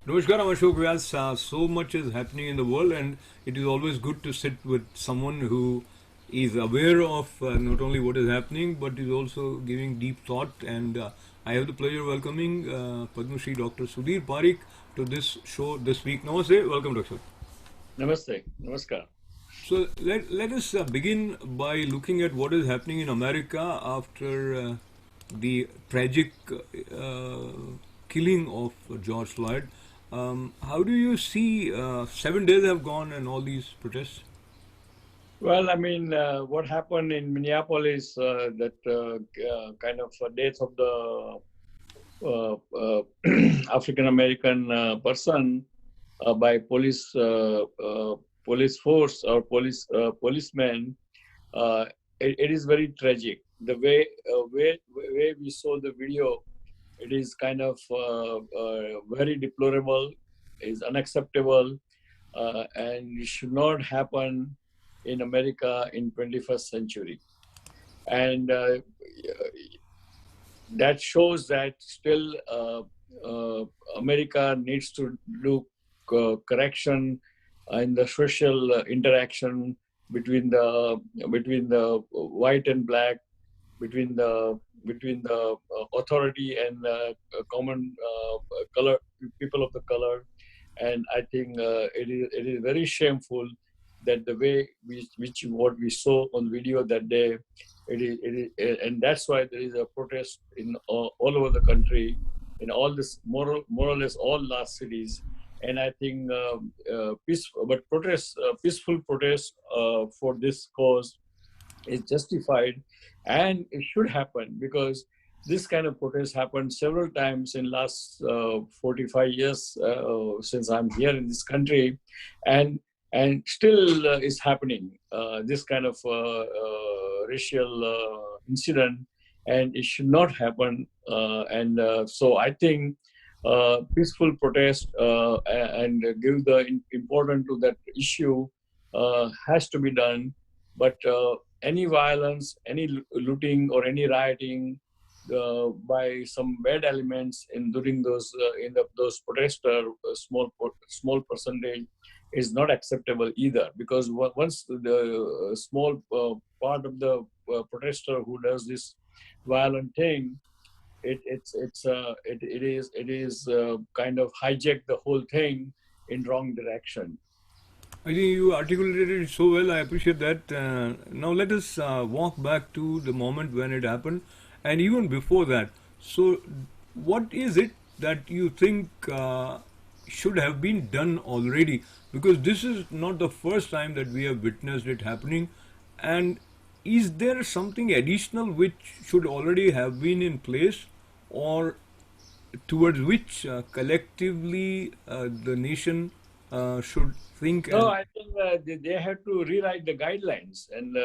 Namaskar, I'm Ashok Vyas. So much is happening in the world, and it is always good to sit with someone who is aware of not only what is happening but is also giving deep thought. And I have the pleasure of welcoming Padma Shri Dr. Sudhir Parikh to this show this week. Namaste, welcome, Doctor. Namaste, namaskar. So let us begin by looking at what is happening in America after the tragic uh, killing of George Floyd. How do you see 7 days have gone and all these protests? Well, I mean, what happened in Minneapolis, that kind of death of the African American person by police force or policemen, uh, it is very tragic. The way we saw the video, it is kind of very deplorable, is unacceptable, and it should not happen in America in 21st century. And that shows that still America needs to do correction in the social interaction between the white and black, between the authority and common color people of the color. And I think it is very shameful that the way which what we saw on video that day, and that's why there is a protest in all over the country, in all this more or less all large cities. And I think peaceful protest for this cause is justified, and it should happen because this kind of protest happened several times in last 45 years since I'm here in this country, and still is happening, this kind of racial incident, and it should not happen. And so I think peaceful protest and give the importance to that issue has to be done. But any violence, any looting, or any rioting by some bad elements in during those those protester, small percentage, is not acceptable either. Because once the small part of the protester who does this violent thing, it is kind of hijack the whole thing in wrong direction. I think you articulated it so well. I appreciate that. Now let us walk back to the moment when it happened, and even before that. So, what is it that you think should have been done already? Because this is not the first time that we have witnessed it happening, and is there something additional which should already have been in place, or towards which collectively the nation should think No, and I think they have to rewrite the guidelines and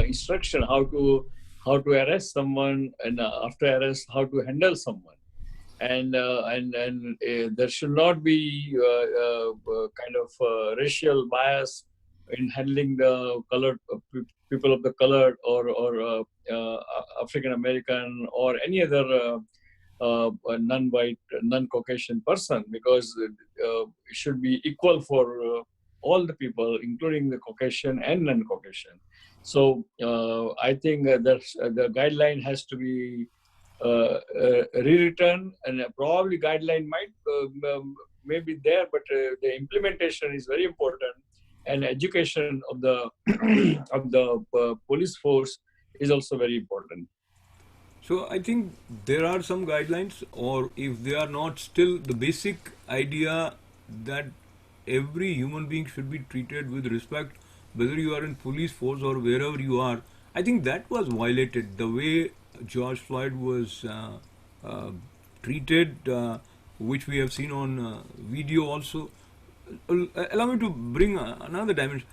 instruction how to arrest someone, and after arrest how to handle someone. And there should not be kind of racial bias in handling the colored people of the colored, or African American, or any other non-white, non-Caucasian person, because it should be equal for all the people, including the Caucasian and non-Caucasian. So I think the guideline has to be rewritten, and probably guideline might may be there, but the implementation is very important, and education of the of the police force is also very important. so I think there are some guidelines, or if they are not, still the basic idea that every human being should be treated with respect, whether you are in police force or wherever you are. I think that was violated. The way George Floyd was uh, treated, which we have seen on video also. Allow me to bring another dimension.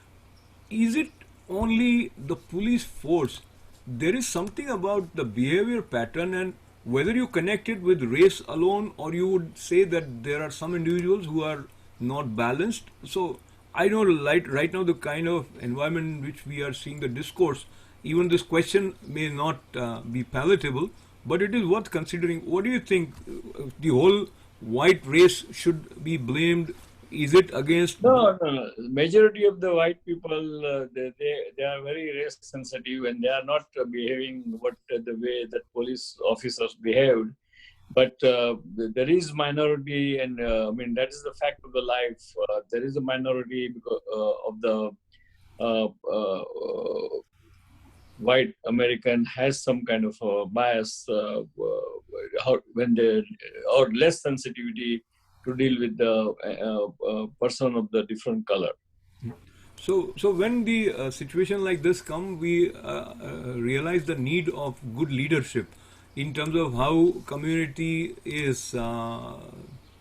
Is it only the police force? There is something about the behavior pattern, and whether you connect it with race alone, or you would say that there are some individuals who are not balanced. So I know right now the kind of environment in which we are seeing the discourse, even this question may not be palatable, but it is worth considering. What do you think? The whole white race should be blamed? Is it against both? No, no, no. Majority of the white people, they are very race sensitive, and they are not behaving the way that police officers behaved. But there is minority, and I mean that is the fact of the life. There is a minority because of the uh, uh, white American has some kind of bias when they or less sensitivity to deal with the person of the different color. So when the situation like this come, we realize the need of good leadership in terms of how community is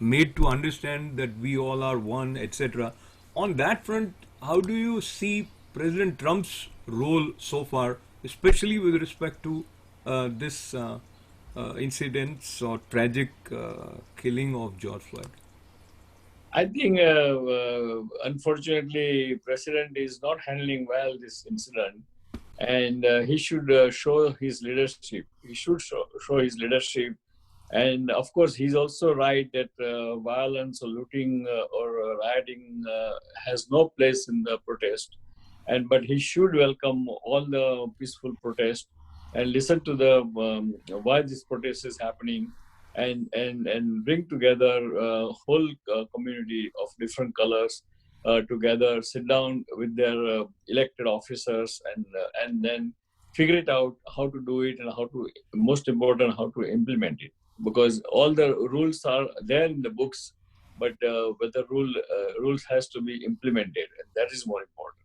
made to understand that we all are one, etc. On that front, how do you see President Trump's role so far, especially with respect to this incidents or tragic killing of George Floyd? I think, unfortunately, President is not handling well this incident, and he should show his leadership. He should show his leadership, and of course, he's also right that violence or looting or rioting has no place in the protest, but he should welcome all the peaceful protest and listen to the why this protest is happening, and bring together whole community of different colors together, sit down with their elected officers, and then figure it out how to do it and how to, most important, how to implement it, because all the rules are there in the books, but the rules has to be implemented, and that is more important.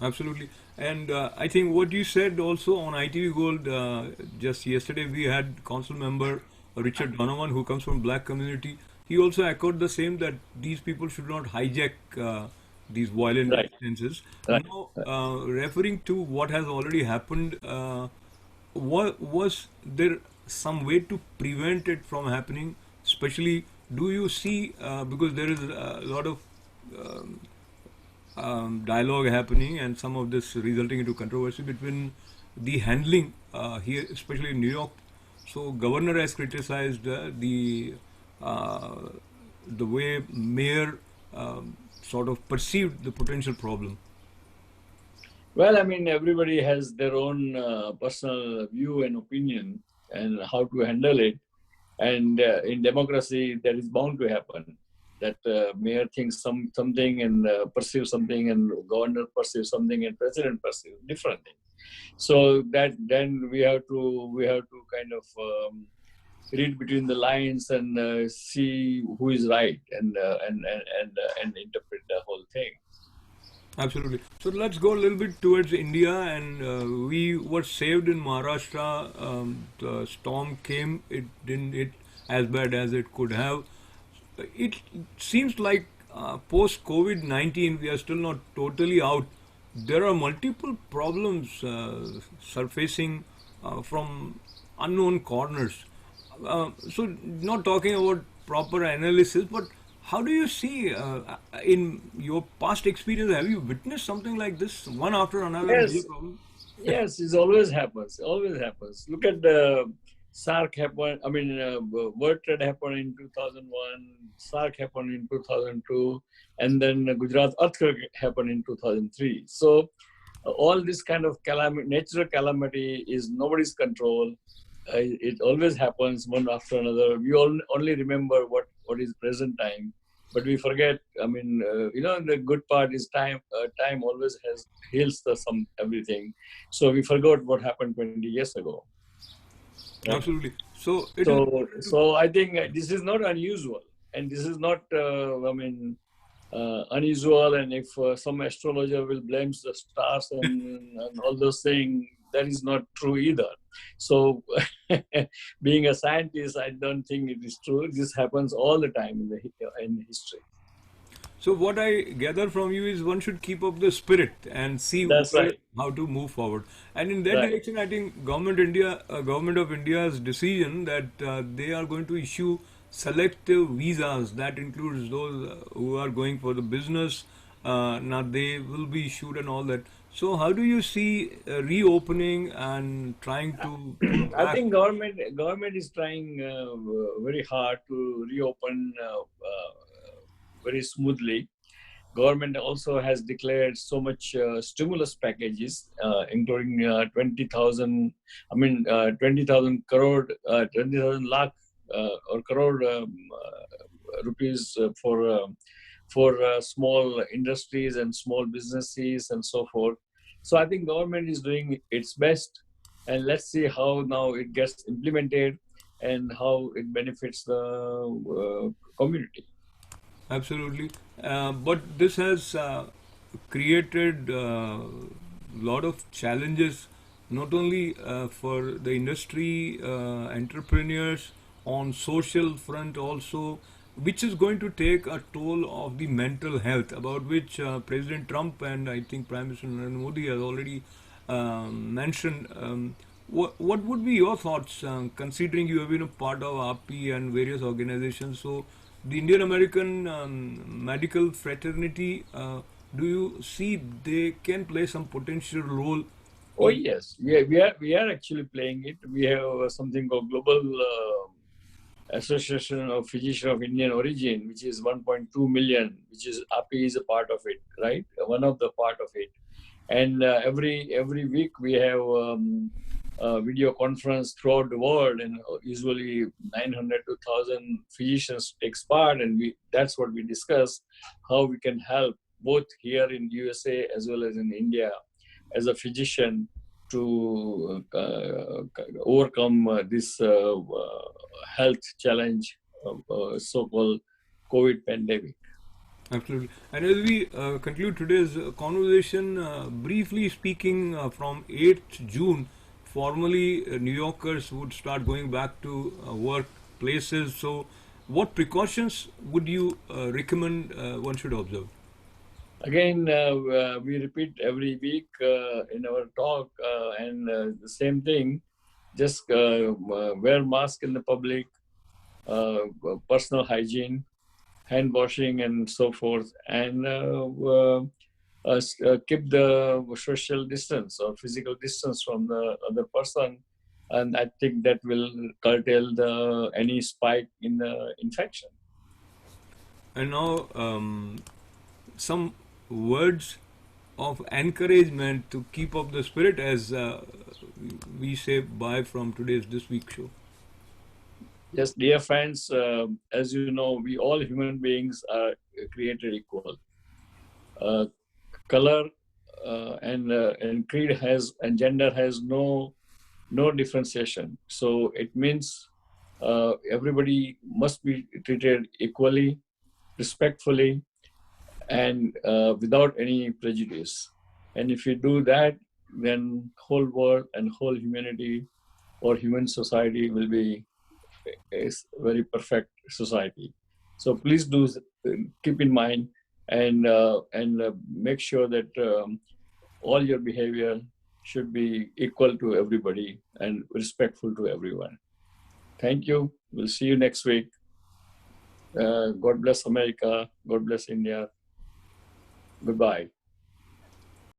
Absolutely. And I think what you said also on ITV Gold just yesterday, we had council member Richard Donovan, who comes from black community. He also echoed the same, that these people should not hijack these violent Right, instances. right. Now, referring to what has already happened, was there some way to prevent it from happening? Especially, do you see, because there is a lot of um, dialogue happening and some of this resulting into controversy between the handling here, especially in New York. So governor has criticized uh, the way mayor sort of perceived the potential problem. Well, I mean, everybody has their own personal view and opinion and how to handle it. And in democracy, that is bound to happen. That mayor thinks something and perceives something, and governor perceives something, and president perceives different thing. So that then we have to kind of read between the lines and see who is right, and interpret the whole thing. Absolutely. So let's go a little bit towards India, and we were saved in Maharashtra. The storm came; it didn't hit as bad as it could have. It seems like post COVID-19, we are still not totally out. There are multiple problems surfacing from unknown corners. So, not talking about proper analysis, but how do you see, in your past experience, have you witnessed something like this, one after another major Yes, problem? yes, it always happens. Always happens. Look at the SARC happened. I mean, World Trade happened in 2001. SARC happened in 2002, and then the Gujarat earthquake happened in 2003. So all this kind of calamity, natural calamity, is nobody's control. It always happens one after another. We all only remember what is present time, but we forget. I mean, the good part is time. Time always has heals the some everything. So we forgot what happened 20 years ago, right? Absolutely. So, it is So, important to. so I think this is not unusual, and this is not, I mean, unusual. And if some astrologer will blame the stars and all those things, that is not true either. So, being a scientist, I don't think it is true. This happens all the time in history. So what I gather from you is one should keep up the spirit and see That's where, right. how to move forward. And in that Right. direction, I think government of India's decision that they are going to issue selective visas, that includes those who are going for the business. Now they will be issued and all that. So how do you see reopening and trying to pull I back? think government is trying very hard to reopen very smoothly. Government also has declared so much stimulus packages, including 20,000. I mean, 20,000 crore, 20,000 lakh or crore rupees for small industries and small businesses and so forth. So I think government is doing its best, and let's see how now it gets implemented and how it benefits the community. Absolutely. But this has created a lot of challenges, not only for the industry, entrepreneurs, on social front also, which is going to take a toll of the mental health, about which President Trump and I think Prime Minister Narendra Modi has already mentioned. What would be your thoughts, considering you have been a part of RP and various organizations? So, the Indian American medical fraternity, do you see they can play some potential role Oh in? yes, we are actually playing it. We have something called Global Association of Physicians of Indian Origin, which is 1.2 million, which is API is a part of it, right? One of the part of it. And every week we have a video conference throughout the world, and usually 900 to 1,000 physicians takes part, and we that's what we discuss, how we can help both here in USA as well as in India as a physician to overcome this health challenge, so-called COVID pandemic. Absolutely. And as we conclude today's conversation, briefly speaking, from 8th June, formally New Yorkers would start going back to workplaces. So, what precautions would you recommend one should observe? Again, we repeat every week in our talk, and the same thing. Just wear mask in the public, uh, personal hygiene, hand washing, and so forth, and keep the social distance or physical distance from the other person. And I think that will curtail the any spike in the infection. And now, some words of encouragement to keep up the spirit as we say bye from today's This Week show. Yes, dear friends, as you know, we all human beings are created equal. Uh, Color and creed has and gender has no differentiation. So it means everybody must be treated equally, respectfully, and without any prejudice. And if you do that, then whole world and whole humanity or human society will be a very perfect society. So please do keep in mind and make sure that all your behavior should be equal to everybody and respectful to everyone. Thank you. We'll see you next week. God bless America. God bless India. Goodbye.